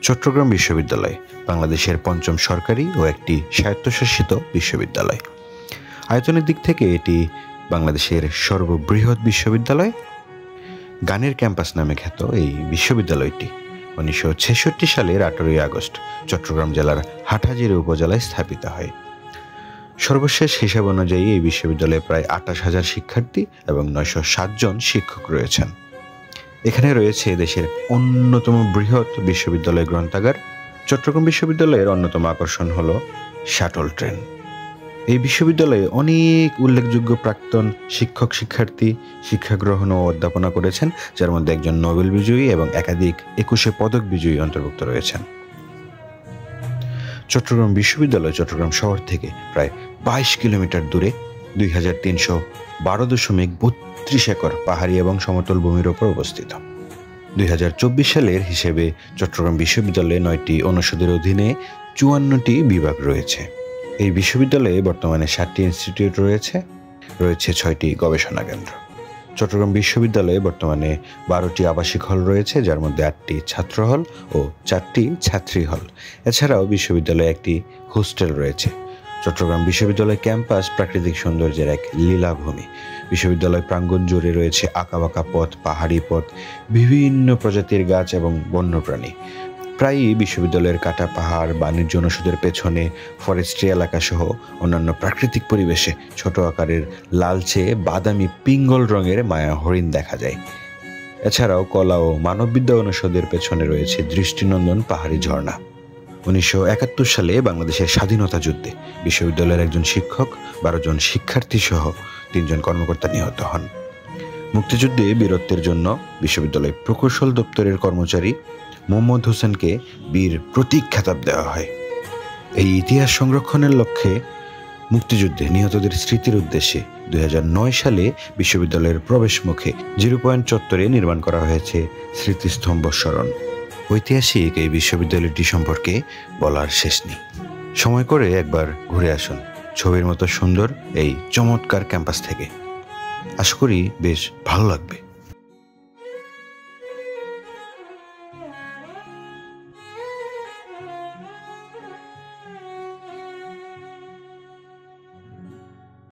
চট্টগ্রাম বিশ্ববিদ্যালয় বাংলাদেশের পঞ্চম সরকারি ও একটি স্বায়ত্তশাসিত বিশ্ববিদ্যালয়। আয়তনের দিক থেকে এটি বাংলাদেশের সর্ববৃহৎ বিশ্ববিদ্যালয়। গানের ক্যাম্পাস নামে খ্যাত এই বিশ্ববিদ্যালয়টি 1966 সালের 18 আগস্ট চট্টগ্রাম জেলার হাটহাজারী উপজেলায় স্থাপিত হয়। সর্বশেষ হিসাব অনুযায়ী এই বিশ্ববিদ্যালয়ে প্রায় 28,000 শিক্ষার্থী এবং 907 জন শিক্ষক রয়েছেন। এখানে রয়েছে দেশের অন্যতম বৃহৎ বিশ্ববিদ্যালয় গ্রন্থাগার। চট্টগ্রাম বিশ্ববিদ্যালয়ের অন্যতম আকর্ষণ হল শাটল ট্রেন। এই বিশ্ববিদ্যালয়ে অনেক উল্লেখযোগ্য প্রাক্তন শিক্ষক শিক্ষার্থী শিক্ষা গ্রহণ ও অধ্যাপনা করেছেন, যার মধ্যে একজন নোবেল বিজয়ী এবং একাধিক 21 পদক বিজয়ী অন্তর্ভুক্ত রয়েছেন। চট্টগ্রাম বিশ্ববিদ্যালয় চট্টগ্রাম শহর থেকে প্রায় 22 কিলোমিটার দূরে 2312.32 একর পাহাড়ি এবং সমতল ভূমির ওপর অবস্থিত। 2024 সালের হিসেবে চট্টগ্রাম বিশ্ববিদ্যালয়ে 9টি অনুষদের অধীনে 54টি বিভাগ রয়েছে। এই বিশ্ববিদ্যালয়ে বর্তমানে 7টি ইনস্টিটিউট রয়েছে 6টি গবেষণা কেন্দ্র। চট্টগ্রাম বিশ্ববিদ্যালয়ে বর্তমানে 12টি আবাসিক হল রয়েছে, যার মধ্যে 8টি ছাত্র হল ও 4টি ছাত্রী হল। এছাড়াও বিশ্ববিদ্যালয়ে একটি হোস্টেল রয়েছে। চট্টগ্রাম বিশ্ববিদ্যালয় ক্যাম্পাস প্রাকৃতিক সৌন্দর্যের এক লীলাভূমি। বিশ্ববিদ্যালয় প্রাঙ্গণ জুড়ে রয়েছে আঁকাবাঁকা পথ, পাহাড়ি পথ, বিভিন্ন প্রজাতির গাছ এবং বন্যপ্রাণী। প্রায়ই বিশ্ববিদ্যালয়ের কাটা পাহাড়, বাণিজ্য অনুষদের পেছনে ফরেস্ট্রি এলাকা সহ অন্যান্য প্রাকৃতিক পরিবেশে ছোট আকারের লালচে বাদামি পিঙ্গল রঙের মায়া হরিণ দেখা যায়। এছাড়াও কলা ও মানববিদ্যা অনুষদের পেছনে রয়েছে দৃষ্টিনন্দন পাহাড়ি ঝর্ণা। 1971 সালে বাংলাদেশের স্বাধীনতা যুদ্ধে বিশ্ববিদ্যালয়ের একজন শিক্ষক, 12 জন শিক্ষার্থী সহ 3 জন কর্মকর্তা নিহত হন। মুক্তিযুদ্ধে বীরত্বের জন্য বিশ্ববিদ্যালয় প্রকৌশল দপ্তরের কর্মচারী মোহাম্মদ হোসেনকে বীর প্রতীক খেতাব দেওয়া হয়। এই ইতিহাস সংরক্ষণের লক্ষ্যে মুক্তিযুদ্ধে নিহতদের স্মৃতির উদ্দেশ্যে 2009 সালে বিশ্ববিদ্যালয়ের প্রবেশ মুখে 0 পয়েন্ট চত্বরে নির্মাণ করা হয়েছে স্মৃতিস্তম্ভ স্মরণ। ঐতিহাসিক এই বিশ্ববিদ্যালয়টি সম্পর্কে বলার শেষ নেই। সময় করে একবার ঘুরে আসুন ছবির মতো সুন্দর এই চমৎকার ক্যাম্পাস থেকে। আশা করি বেশ ভালো লাগবে।